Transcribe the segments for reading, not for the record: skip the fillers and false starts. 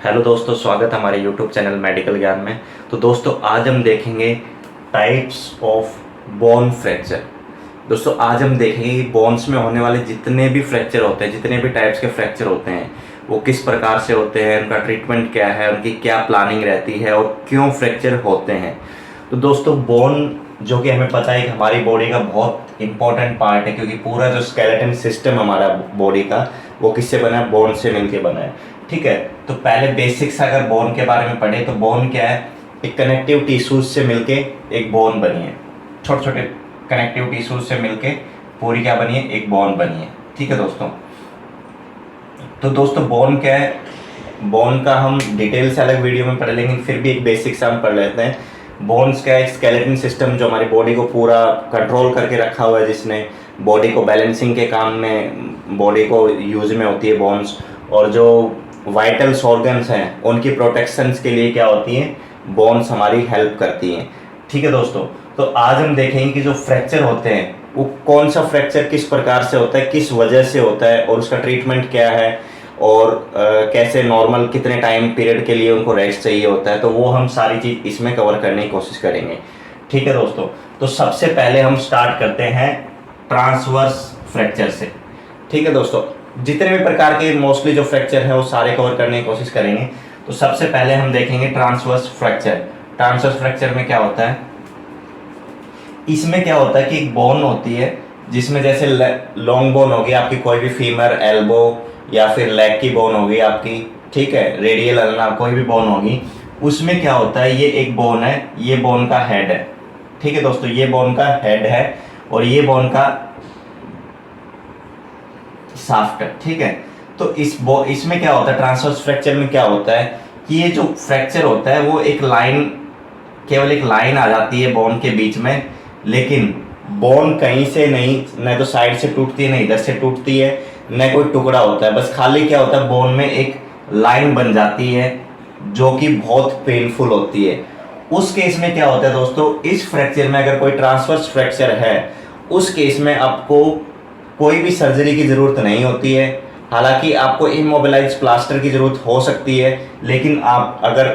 Hello दोस्तों, स्वागत है हमारे यूट्यूब चैनल मेडिकल ज्ञान में। तो दोस्तों आज हम देखेंगे टाइप्स ऑफ बोन फ्रैक्चर। दोस्तों आज हम देखेंगे बोन्स में होने वाले जितने भी फ्रैक्चर होते हैं, जितने भी टाइप्स के फ्रैक्चर होते हैं, वो किस प्रकार से होते हैं, उनका ट्रीटमेंट क्या है, उनकी क्या प्लानिंग रहती है और क्यों फ्रैक्चर होते हैं। तो दोस्तों बोन जो कि हमें पता है कि हमारी बॉडी का बहुत इंपॉर्टेंट पार्ट है, क्योंकि पूरा जो स्केलेटन सिस्टम हमारा बॉडी का वो किससे बना है, बोन से मिलके बना है। ठीक है, तो पहले बेसिक्स अगर बोन के बारे में पढ़े तो बोन क्या है, एक कनेक्टिव टिश्यूज से मिलके एक बोन बनी है। छोटे छोटे कनेक्टिव टिश्यूज से मिलके पूरी क्या बनी है, एक बोन बनी है। ठीक है दोस्तों, तो दोस्तों बोन क्या है, बोन का हम डिटेल से अलग वीडियो में पढ़ लेंगे, फिर भी एक बेसिक से हम पढ़ लेते हैं। बोन्स का एक स्केलेटन सिस्टम जो हमारी बॉडी को पूरा कंट्रोल करके रखा हुआ है, जिसने बॉडी को बैलेंसिंग के काम में बॉडी को यूज में होती है बोन्स। और जो वाइटल्स ऑर्गन्स हैं उनकी प्रोटेक्शंस के लिए क्या होती हैं, बोन्स हमारी हेल्प करती हैं। ठीक है दोस्तों, तो आज हम देखेंगे कि जो फ्रैक्चर होते हैं वो कौन सा फ्रैक्चर किस प्रकार से होता है, किस वजह से होता है और उसका ट्रीटमेंट क्या है, और कैसे नॉर्मल कितने टाइम पीरियड के लिए उनको रेस्ट चाहिए होता है। तो वो हम सारी चीज़ इसमें कवर करने की कोशिश करेंगे। ठीक है दोस्तों, तो सबसे पहले हम स्टार्ट करते हैं ट्रांसवर्स फ्रैक्चर से। ठीक है दोस्तों, जितने भी प्रकार के मोस्टली जो फ्रैक्चर है वो सारे कवर करने की कोशिश करेंगे। तो सबसे पहले हम देखेंगे ट्रांसवर्स फ्रैक्चर। ट्रांसवर्स फ्रैक्चर में क्या होता है, इसमें क्या होता है कि एक बोन होती है जिसमें जैसे लॉन्ग बोन होगी आपकी, कोई भी फीमर, एल्बो या फिर लेग की बोन होगी आपकी, ठीक है, रेडियल अल्ना, कोई भी बोन होगी, उसमें क्या होता है, ये एक बोन है, ये बोन का हेड है। ठीक है दोस्तों, ये बोन का हेड है और ये बोन का शाफ्ट है। ठीक है, तो इसमें क्या होता है, ट्रांसवर्स फ्रैक्चर में क्या होता है कि ये जो फ्रैक्चर होता है वो एक लाइन, केवल एक लाइन आ जाती है बोन के बीच में, लेकिन बोन कहीं से नहीं, न तो साइड से टूटती है, न इधर से टूटती है, न कोई टुकड़ा होता है, बस खाली क्या होता है, बोन में एक लाइन बन जाती है जो कि बहुत पेनफुल होती है। उस केस में क्या होता है दोस्तों, इस फ्रैक्चर में अगर कोई ट्रांसवर्स फ्रैक्चर है, उस केस में आपको कोई भी सर्जरी की ज़रूरत नहीं होती है। हालांकि आपको इमोबिलाइज प्लास्टर की ज़रूरत हो सकती है, लेकिन आप अगर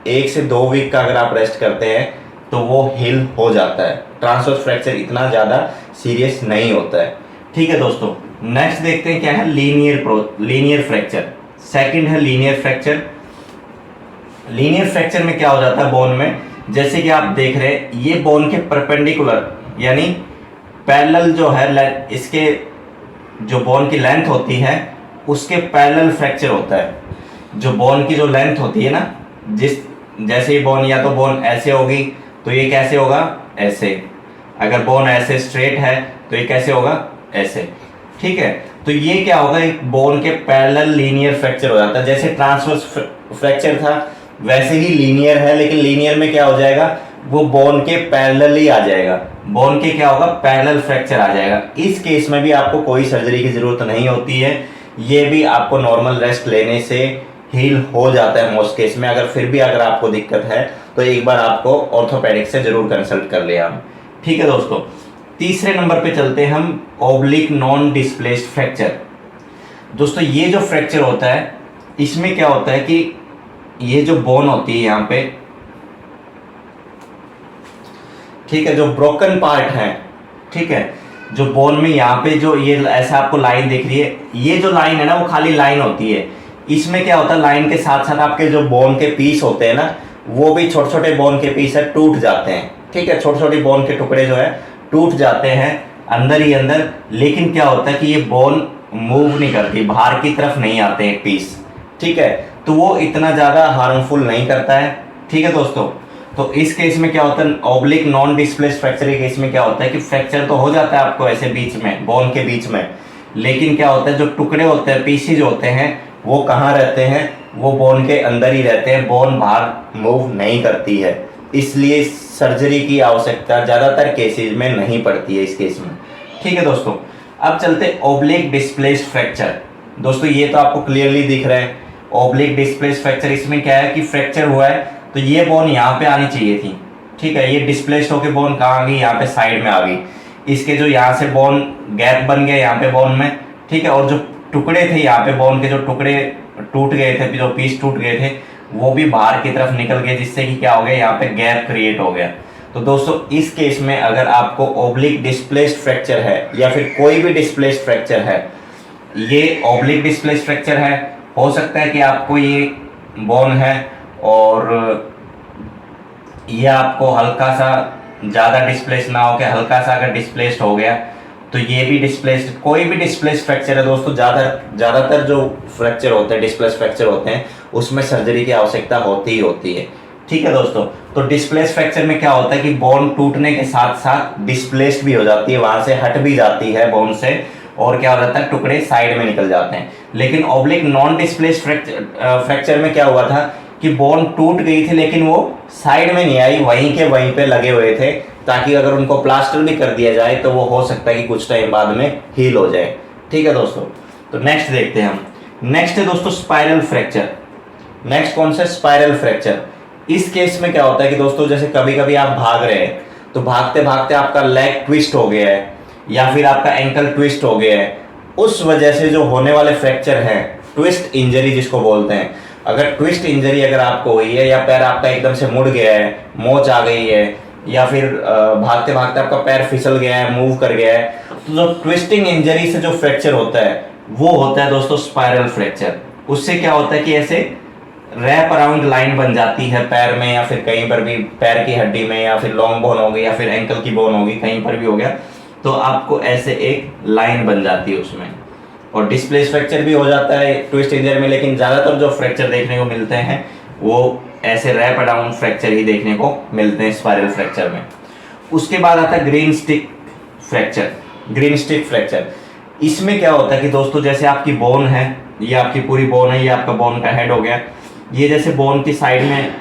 1 से 2 वीक का अगर आप रेस्ट करते हैं तो वो हील हो जाता है। ट्रांसवर्स फ्रैक्चर इतना ज़्यादा सीरियस नहीं होता है। ठीक है दोस्तों, नेक्स्ट देखते हैं क्या है, लीनियर फ्रैक्चर। सेकंड है लीनियर फ्रैक्चर। लीनियर फ्रैक्चर में क्या हो जाता है, बोन में जैसे कि आप देख रहे हैं, ये बोन के परपेंडिकुलर यानी पैरेलल जो है, इसके जो बोन की लेंथ होती है उसके पैरेलल फ्रैक्चर होता है। जो बोन की जो लेंथ होती है ना, जैसे ही बोन, या तो बोन ऐसे होगी तो ये कैसे होगा, ऐसे। अगर बोन ऐसे स्ट्रेट है तो ये कैसे होगा, ऐसे। ठीक है, तो ये क्या होगा, एक बोन के पैरेलल लीनियर फ्रैक्चर हो जाता है। जैसे ट्रांसवर्स फ्रैक्चर था वैसे ही लीनियर है, लेकिन लीनियर में क्या हो जाएगा, वो बोन के पैरेलल ही आ जाएगा, बोन के क्या होगा, पैरेलल फ्रैक्चर आ जाएगा। इस केस में भी आपको कोई सर्जरी की जरूरत नहीं होती है, ये भी आपको नॉर्मल रेस्ट लेने से हील हो जाता है मोस्ट केस में। अगर फिर भी अगर आपको दिक्कत है तो एक बार आपको ऑर्थोपेडिक से जरूर कंसल्ट कर लिया हम। ठीक है दोस्तों, तीसरे नंबर पे चलते हैं हम, ओब्लिक नॉन डिस्प्लेस्ड फ्रैक्चर। दोस्तों ये जो फ्रैक्चर होता है, इसमें क्या होता है कि ये जो बोन होती है यहाँ पे, ठीक है, जो ब्रोकन पार्ट है, ठीक है, जो बोन में यहाँ पे जो ये ऐसा आपको लाइन दिख रही है, ये जो लाइन है ना वो खाली लाइन होती है। इसमें क्या होता है, लाइन के साथ साथ आपके जो बोन के पीस होते हैं ना, वो भी छोटे छोटे बोन के पीस है, टूट जाते हैं। ठीक है, छोटे छोटे बोन के टुकड़े जो है टूट जाते हैं अंदर ही अंदर, लेकिन क्या होता है कि ये बोन मूव नहीं करती, बाहर की तरफ नहीं आते हैं पीस। ठीक है, तो वो इतना ज़्यादा हार्मफुल नहीं करता है। ठीक है दोस्तों, तो इस केस में क्या होता है, ओब्लिक नॉन डिस्प्लेस्ड फ्रैक्चर के केस में क्या होता है कि फ्रैक्चर तो हो जाता है आपको ऐसे बीच में, बोन के बीच में, लेकिन क्या होता है, जो टुकड़े होते हैं, पीसीज होते हैं, वो कहाँ रहते हैं, वो बोन के अंदर ही रहते हैं, बोन बाहर मूव नहीं करती है। इसलिए सर्जरी की आवश्यकता ज़्यादातर केसेज में नहीं पड़ती है इस केस में। ठीक है दोस्तों, अब चलते ओब्लिक डिस्प्लेस्ड फ्रैक्चर। दोस्तों ये तो आपको क्लियरली दिख रहा है, ओब्लिक डिस्प्लेस्ड फ्रैक्चर। इसमें क्या है कि फ्रैक्चर हुआ है तो ये बोन यहाँ पे आनी चाहिए थी। ठीक है, ये डिस्प्लेस्ड होकर बोन कहाँ आ गई, यहाँ पे साइड में आ गई। इसके जो यहाँ से बोन गैप बन गया यहाँ पे बोन में, ठीक है, और जो टुकड़े थे यहाँ पे बोन के, जो टुकड़े टूट गए थे, जो पीस टूट गए थे वो भी बाहर की तरफ निकल गए, जिससे कि क्या हो गया, यहाँ पे गैप क्रिएट हो गया। तो दोस्तों इस केस में अगर आपको ओब्लिक डिस्प्लेस्ड फ्रैक्चर है या फिर कोई भी डिस्प्लेस्ड फ्रैक्चर है, ये ओब्लिक डिस्प्लेस्ड फ्रैक्चर है, हो सकता है कि आपको ये बोन है और ये आपको हल्का सा ज़्यादा डिस्प्लेस ना हो के हल्का सा अगर डिस्प्लेस्ड हो गया तो ये भी डिस्प्लेस्ड, कोई भी डिस्प्लेस्ड फ्रैक्चर है दोस्तों, ज़्यादातर जो फ्रैक्चर होते हैं, डिस्प्लेस्ड फ्रैक्चर होते हैं, उसमें सर्जरी की आवश्यकता होती ही होती है। ठीक है दोस्तों, तो डिस्प्लेस्ड फ्रैक्चर में क्या होता है कि बोन टूटने के साथ साथ डिस्प्लेस्ड भी हो जाती है, वहां से हट भी जाती है बोन से, और क्या हो जाता है, टुकड़े साइड में निकल जाते हैं। लेकिन ओब्लिक नॉन डिस्प्लेस्ड फ्रैक्चर में क्या हुआ था कि बोन टूट गई थी लेकिन वो साइड में नहीं आई, वहीं के वहीं पे लगे हुए थे, ताकि अगर उनको प्लास्टर भी कर दिया जाए तो वो हो सकता है कि कुछ टाइम बाद में हील हो जाए। ठीक है दोस्तों, तो नेक्स्ट देखते हैं हम। नेक्स्ट है दोस्तों स्पाइरल फ्रैक्चर। नेक्स्ट कौन सा, स्पाइरल फ्रैक्चर। इस केस में क्या होता है कि दोस्तों जैसे कभी कभी आप भाग रहे हैं तो भागते भागते आपका लेग ट्विस्ट हो गया है या फिर आपका एंकल ट्विस्ट हो गया है, उस वजह से जो होने वाले फ्रैक्चर हैं, ट्विस्ट इंजरी जिसको बोलते हैं, अगर ट्विस्ट इंजरी अगर आपको हुई है या पैर आपका एकदम से मुड़ गया है, मोच आ गई है, या फिर भागते भागते आपका पैर फिसल गया है, मूव कर गया है, तो जो ट्विस्टिंग इंजरी से जो फ्रैक्चर होता है वो होता है दोस्तों स्पाइरल फ्रैक्चर। उससे क्या होता है कि ऐसे रैप अराउंड लाइन बन जाती है पैर में या फिर कहीं पर भी, पैर की हड्डी में या फिर लॉन्ग बोन हो गई या फिर एंकल की बोन होगी, कहीं पर भी हो गया तो आपको ऐसे एक लाइन बन जाती है उसमें। और डिस्प्लेस फ्रैक्चर भी हो जाता है ट्विस्ट इंजरी में, लेकिन ज़्यादातर जो फ्रैक्चर देखने को मिलते हैं वो ऐसे रैप अराउंड फ्रैक्चर ही देखने को मिलते हैं स्पाइरल फ्रैक्चर में। उसके बाद आता है green stick fracture. Green stick fracture, इसमें क्या होता है कि दोस्तों जैसे आपकी बोन है, ये आपकी पूरी बोन है, ये आपका बोन का हेड हो गया, ये जैसे बोन की साइड में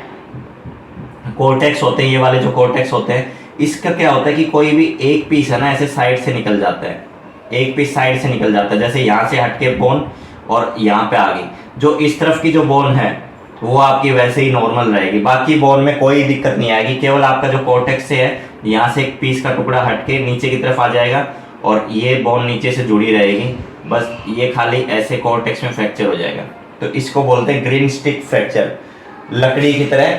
कोर्टेक्स होते हैं, ये वाले जो कोर्टेक्स होते हैं, इसका क्या होता है कि कोई भी एक पीस है ना ऐसे साइड से निकल जाता है, एक पीस साइड से निकल जाता है, जैसे यहाँ से हटके बोन और यहाँ पे आ गई, जो इस तरफ की जो बोन है वो आपकी वैसे ही नॉर्मल रहेगी, बाकी बोन में कोई दिक्कत नहीं आएगी, केवल आपका जो कोर्टेक्स से है यहाँ से एक पीस का टुकड़ा हटके नीचे की तरफ आ जाएगा और ये बोन नीचे से जुड़ी रहेगी, बस ये खाली ऐसे कोर्टेक्स में फ्रैक्चर हो जाएगा। तो इसको बोलते हैं ग्रीन स्टिक फ्रैक्चर। लकड़ी की तरह,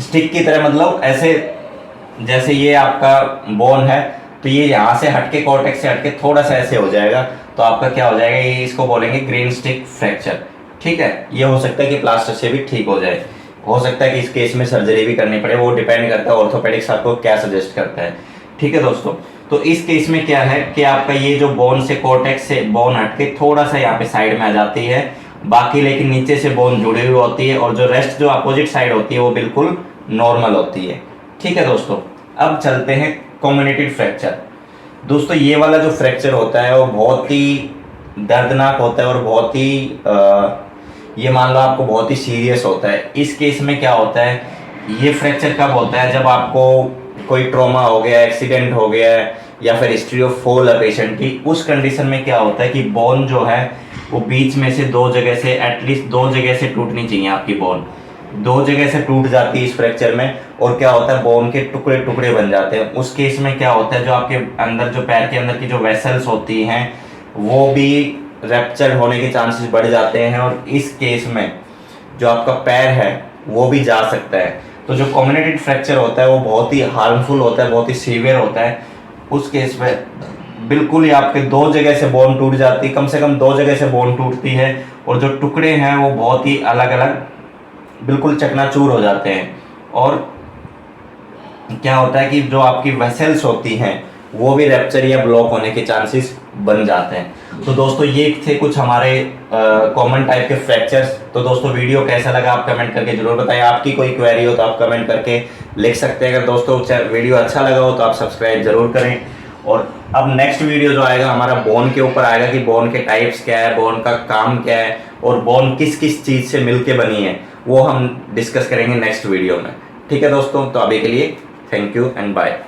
स्टिक की तरह, मतलब ऐसे जैसे ये आपका बोन है तो ये यहाँ से हटके, कोर्टेक्स से हटके थोड़ा सा ऐसे हो जाएगा, तो आपका क्या हो जाएगा, ये इसको बोलेंगे ग्रीन स्टिक फ्रैक्चर। ठीक है, ये हो सकता है कि प्लास्टर से भी ठीक हो जाए, हो सकता है कि इस केस में सर्जरी भी करनी पड़े, वो डिपेंड करता है ऑर्थोपेडिक्स आपको क्या सजेस्ट करता है। ठीक है दोस्तों, तो इस केस में क्या है कि आपका ये जो बोन से, कोर्टेक्स से बोन हटके थोड़ा सा यहाँ पे साइड में आ जाती है, बाकी लेकिन नीचे से बोन जुड़ी हुई होती है और जो रेस्ट जो अपोजिट साइड होती है वो बिल्कुल नॉर्मल होती है। ठीक है दोस्तों, अब चलते हैं कम्युनिकेटेड फ्रैक्चर। दोस्तों ये वाला जो फ्रैक्चर होता है वो बहुत ही दर्दनाक होता है और बहुत ही ये मान लो आपको बहुत ही सीरियस होता है। इस केस में क्या होता है, ये फ्रैक्चर कब होता है, जब आपको कोई ट्रॉमा हो गया, एक्सीडेंट हो गया है या फिर हिस्ट्री ऑफ फॉल है पेशेंट की, उस कंडीशन में क्या होता है कि बोन जो है वो बीच में से दो जगह से, एटलीस्ट दो जगह से टूटनी चाहिए, आपकी बोन दो जगह से टूट जाती है इस फ्रैक्चर में, और क्या होता है बोन के टुकड़े टुकड़े बन जाते हैं। उस केस में क्या होता है, जो आपके अंदर, जो पैर के अंदर की जो वेसल्स होती हैं वो भी रैप्चर होने के चांसेस बढ़ जाते हैं, और इस केस में जो आपका पैर है वो भी जा सकता है। तो जो कम्युनिकेटेड फ्रैक्चर होता है वो बहुत ही हार्मफुल होता है, बहुत ही सीवियर होता है। उस केस में बिल्कुल ही आपके दो जगह से बोन टूट जाती है, कम से कम दो जगह से बोन टूटती है, और जो टुकड़े हैं वो बहुत ही अलग अलग बिल्कुल चकनाचूर हो जाते हैं। और क्या होता है कि जो आपकी वेसल्स होती हैं वो भी रैप्चर या ब्लॉक होने के चांसेस बन जाते हैं। तो दोस्तों ये थे कुछ हमारे कॉमन टाइप के फ्रैक्चर्स। तो दोस्तों वीडियो कैसा लगा आप कमेंट करके जरूर बताएं। आपकी कोई क्वेरी हो तो आप कमेंट करके लिख सकते हैं। अगर दोस्तों वीडियो अच्छा लगा हो तो आप सब्सक्राइब जरूर करें। और अब नेक्स्ट वीडियो जो आएगा हमारा बोन के ऊपर आएगा कि बोन के टाइप्स क्या है, बोन का काम क्या है, और बोन किस किस चीज़ से मिलके बनी है, वो हम डिस्कस करेंगे नेक्स्ट वीडियो में। ठीक है दोस्तों, तो अभी के लिए थैंक यू एंड बाय।